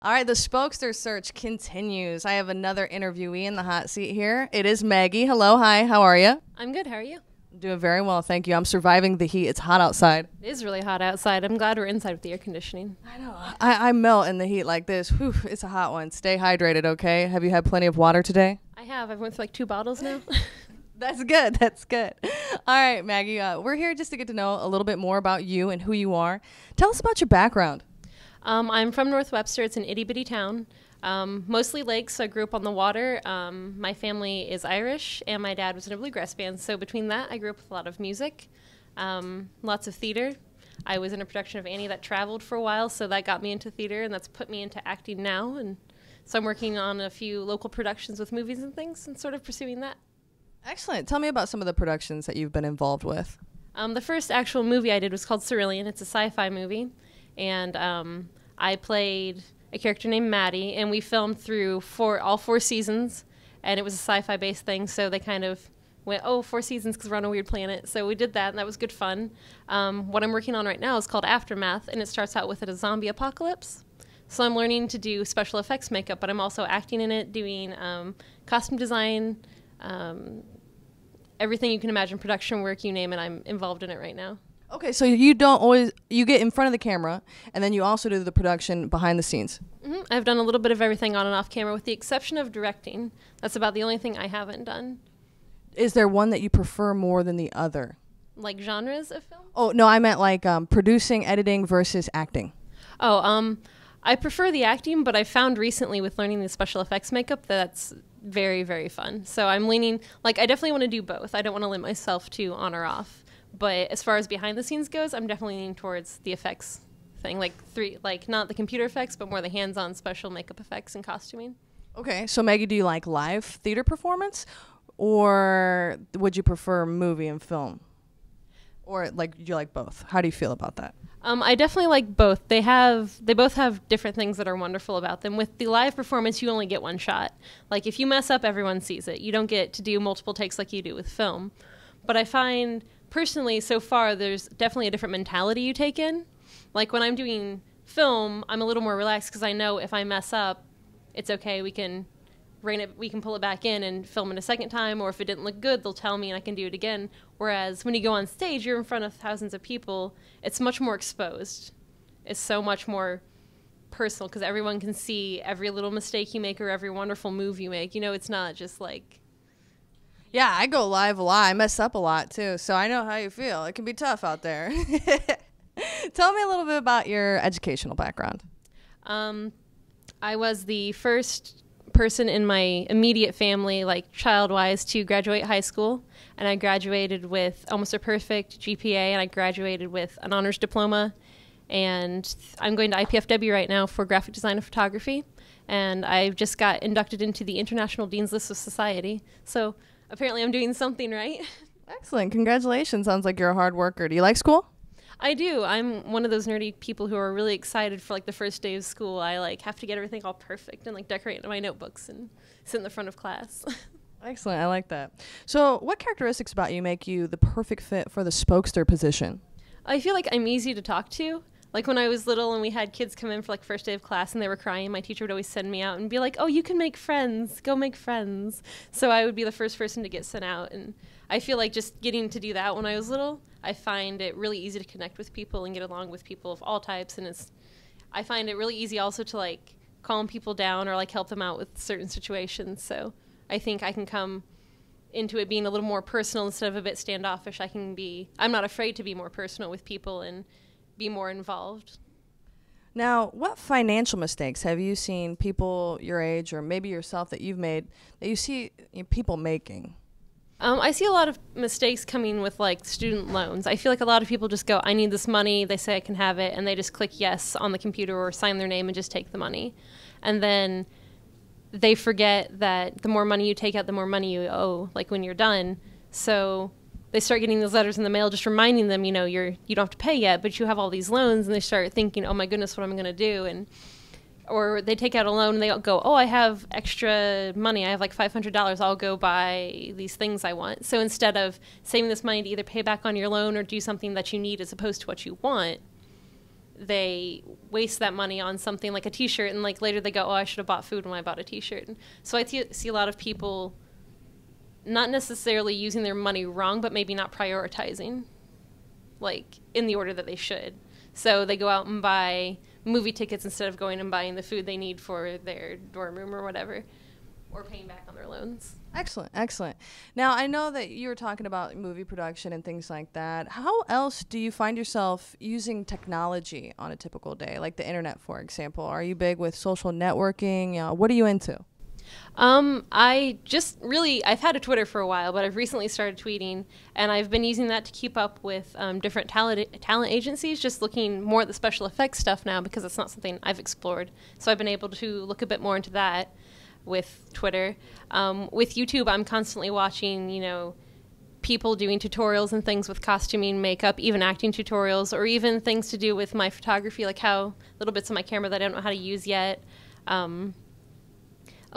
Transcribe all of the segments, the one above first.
All right, the Spokester search continues. I have another interviewee in the hot seat here. It is Maggie. Hello, hi, how are you? I'm good. How are you? Doing very well, thank you. I'm surviving the heat. It's hot outside. It is really hot outside. I'm glad we're inside with the air conditioning. I know. I melt in the heat like this. Whew, it's a hot one. Stay hydrated, okay? Have you had plenty of water today? I have. I've went through like 2 bottles now. That's good. That's good. All right, Maggie, we're here just to get to know a little bit more about you and who you are. Tell us about your background. I'm from North Webster. It's an itty-bitty town. Mostly lakes, so I grew up on the water. My family is Irish, and my dad was in a bluegrass band. So between that, I grew up with a lot of music, lots of theater. I was in a production of Annie that traveled for a while, so that got me into theater, and that's put me into acting now. And so I'm working on a few local productions with movies and things and sort of pursuing that. Excellent. Tell me about some of the productions that you've been involved with. The first actual movie I did was called Cerulean. It's a sci-fi movie, and I played a character named Maddie, and we filmed through all 4 seasons, and it was a sci-fi based thing, so they kind of went, 4 seasons because we're on a weird planet. So we did that, and that was good fun. What I'm working on right now is called Aftermath, and it starts out with a zombie apocalypse. So I'm learning to do special effects makeup, but I'm also acting in it, doing costume design, everything you can imagine, production work, you name it, I'm involved in it right now. Okay, so you get in front of the camera, and then you also do the production behind the scenes. Mm-hmm. I've done a little bit of everything on and off camera, with the exception of directing. That's about the only thing I haven't done. Is there one that you prefer more than the other? Like genres of film? Oh, no, I meant like producing, editing versus acting. I prefer the acting, but I found recently with learning the special effects makeup that's very, very fun. So I'm leaning, I definitely want to do both. I don't want to limit myself to on or off. But as far as behind the scenes goes, I'm definitely leaning towards the effects thing, not the computer effects, but more the hands-on special makeup effects and costuming. Okay, so Maggie, do you like live theater performance, or would you prefer movie and film? Or do you like both? How do you feel about that? I definitely like both. They both have different things that are wonderful about them. With the live performance, you only get one shot. Like if you mess up, everyone sees it. You don't get to do multiple takes like you do with film. But I find personally, so far, there's definitely a different mentality you take in. Like when I'm doing film, I'm a little more relaxed because I know if I mess up, it's okay. We can pull it back in and film it a second time, or if it didn't look good, they'll tell me and I can do it again. Whereas when you go on stage, you're in front of thousands of people. It's much more exposed. It's so much more personal because everyone can see every little mistake you make or every wonderful move you make. It's not just like... Yeah, I go live a lot. I mess up a lot, too, so I know how you feel. It can be tough out there. Tell me a little bit about your educational background. I was the first person in my immediate family, child-wise, to graduate high school, and I graduated with almost a perfect GPA, and I graduated with an honors diploma, and I'm going to IPFW right now for graphic design and photography, and I just got inducted into the International Dean's List of Society, so apparently I'm doing something right. Excellent. Congratulations. Sounds like you're a hard worker. Do you like school? I do. I'm one of those nerdy people who are really excited for the first day of school. I have to get everything all perfect and decorate my notebooks and sit in the front of class. Excellent. I like that. So what characteristics about you make you the perfect fit for the spokester position? I feel like I'm easy to talk to. When I was little and we had kids come in for first day of class and they were crying, my teacher would always send me out and be like, oh, you can make friends. Go make friends. So I would be the first person to get sent out. And I feel like just getting to do that when I was little, I find it really easy to connect with people and get along with people of all types. And I find it really easy also to calm people down or help them out with certain situations. So I think I can come into it being a little more personal instead of a bit standoffish. I'm not afraid to be more personal with people and be more involved. Now, what financial mistakes have you seen people your age or maybe yourself that you've made that you see people making? I see a lot of mistakes coming with student loans. I feel like a lot of people just go, I need this money, they say I can have it, and they just click yes on the computer or sign their name and just take the money. And then they forget that the more money you take out, the more money you owe, when you're done. So they start getting these letters in the mail just reminding them, you don't have to pay yet, but you have all these loans, and they start thinking, oh my goodness, what am I going to do? Or they take out a loan and they go, oh, I have extra money. I have $500. I'll go buy these things I want. So instead of saving this money to either pay back on your loan or do something that you need as opposed to what you want, they waste that money on something like a t-shirt, and like later they go, oh, I should have bought food when I bought a t-shirt. And so I see a lot of people not necessarily using their money wrong, but maybe not prioritizing like in the order that they should. So they go out and buy movie tickets instead of going and buying the food they need for their dorm room or whatever, or paying back on their loans. Excellent, excellent. Now, I know that you were talking about movie production and things like that. How else do you find yourself using technology on a typical day, like the internet, for example? Are you big with social networking? What are you into? I've had a Twitter for a while, but I've recently started tweeting, and I've been using that to keep up with different talent agencies, just looking more at the special effects stuff now because it's not something I've explored. So I've been able to look a bit more into that with Twitter. With YouTube, I'm constantly watching, people doing tutorials and things with costuming, makeup, even acting tutorials, or even things to do with my photography, like how little bits of my camera that I don't know how to use yet.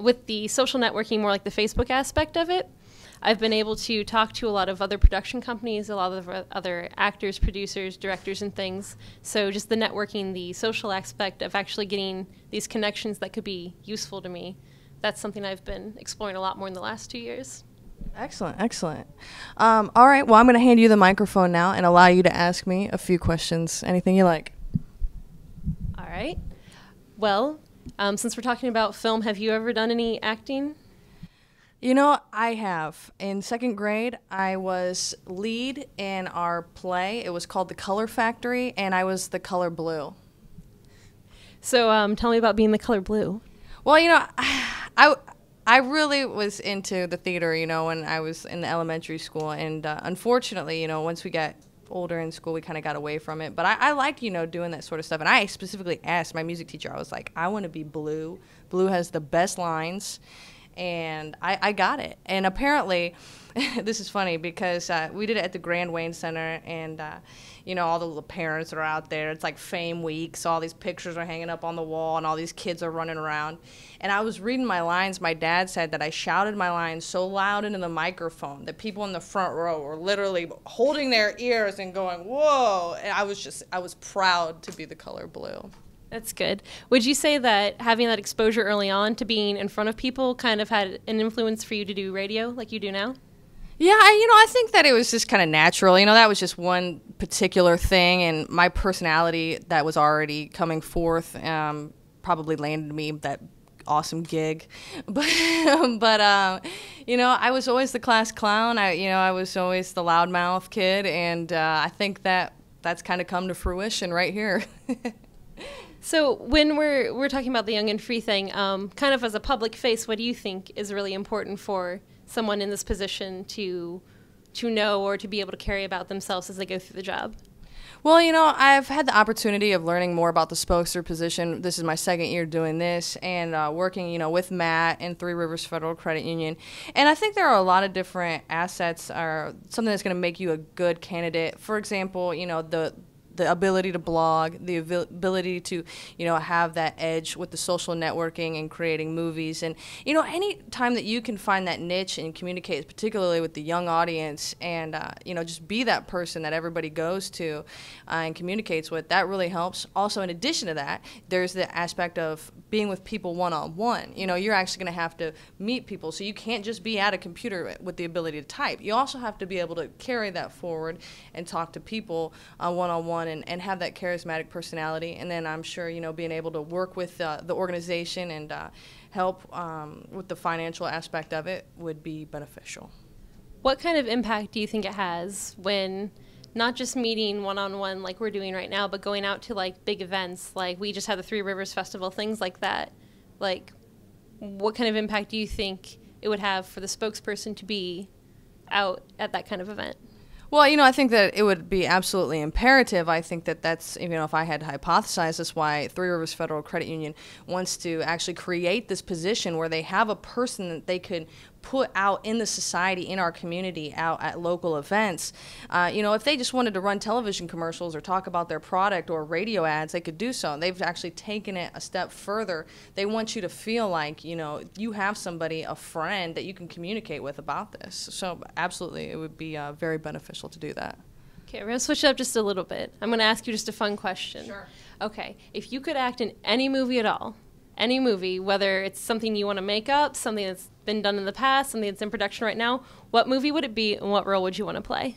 With the social networking, more like the Facebook aspect of it, I've been able to talk to a lot of other production companies, a lot of other actors, producers, directors, and things. So just the networking, the social aspect of actually getting these connections that could be useful to me, that's something I've been exploring a lot more in the last 2 years. Excellent, excellent. All right, well, I'm going to hand you the microphone now and allow you to ask me a few questions, anything you like. All right. Well, since we're talking about film, have you ever done any acting? I have. In second grade, I was lead in our play. It was called The Color Factory, and I was the color blue. So tell me about being the color blue. Well, I really was into the theater, when I was in the elementary school. And unfortunately, once we got older in school, we kind of got away from it. But I liked, doing that sort of stuff. And I specifically asked my music teacher, I was like, I want to be blue. Blue has the best lines. And I got it. And apparently, this is funny because we did it at the Grand Wayne Center, and all the little parents are out there. It's like Fame Week, so all these pictures are hanging up on the wall, and all these kids are running around. And I was reading my lines. My dad said that I shouted my lines so loud into the microphone that people in the front row were literally holding their ears and going, whoa. And I was proud to be the color blue. That's good. Would you say that having that exposure early on to being in front of people kind of had an influence for you to do radio like you do now? Yeah, I think that it was just kind of natural. That was just one particular thing, and my personality that was already coming forth probably landed me that awesome gig. But I was always the class clown. I was always the loudmouth kid, and I think that's kind of come to fruition right here. So when we're talking about the Young and Free thing, kind of as a public face, what do you think is really important for someone in this position to know or to be able to carry about themselves as they go through the job? Well, I've had the opportunity of learning more about the Spokester position. This is my second year doing this, and working, with Matt and Three Rivers Federal Credit Union. And I think there are a lot of different assets or something that's going to make you a good candidate. For example, the ability to blog, the ability to, have that edge with the social networking and creating movies. And, any time that you can find that niche and communicate, particularly with the young audience, and, just be that person that everybody goes to and communicates with, that really helps. Also, in addition to that, there's the aspect of being with people one-on-one. You're actually going to have to meet people, so you can't just be at a computer with the ability to type. You also have to be able to carry that forward and talk to people one-on-one and have that charismatic personality. And then I'm sure, being able to work with the organization and help with the financial aspect of it would be beneficial. What kind of impact do you think it has when not just meeting one-on-one like we're doing right now, but going out to like big events, like we just had the Three Rivers Festival, things like that? Like, what kind of impact do you think it would have for the spokesperson to be out at that kind of event? Well, I think that it would be absolutely imperative. I think that that's, if I had to hypothesize, that's why Three Rivers Federal Credit Union wants to actually create this position where they have a person that they could put out in the society, in our community, out at local events. If they just wanted to run television commercials or talk about their product or radio ads, they could do so. And they've actually taken it a step further. They want you to feel like, you have somebody, a friend that you can communicate with about this. So absolutely, it would be very beneficial to do that. Okay, we're going to switch it up just a little bit. I'm going to ask you just a fun question. Sure. Okay, if you could act in any movie at all, any movie, whether it's something you want to make up, something that's been done in the past, something that's in production right now, what movie would it be and what role would you want to play?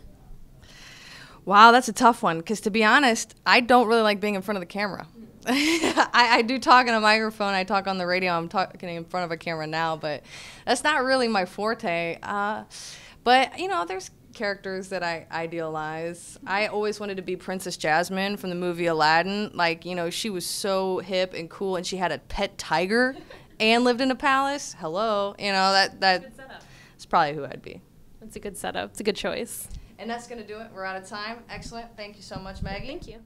Wow, that's a tough one, because to be honest, I don't really like being in front of the camera. I do talk on a microphone, I talk on the radio, I'm talking in front of a camera now, but that's not really my forte. But, you know, there's characters that I idealize. I always wanted to be Princess Jasmine from the movie Aladdin. Like, you know, she was so hip and cool, and she had a pet tiger and lived in a palace. Hello. You know, that's probably who I'd be. That's a good setup. It's a good choice. And that's going to do it. We're out of time. Excellent. Thank you so much, Maggie. Thank you.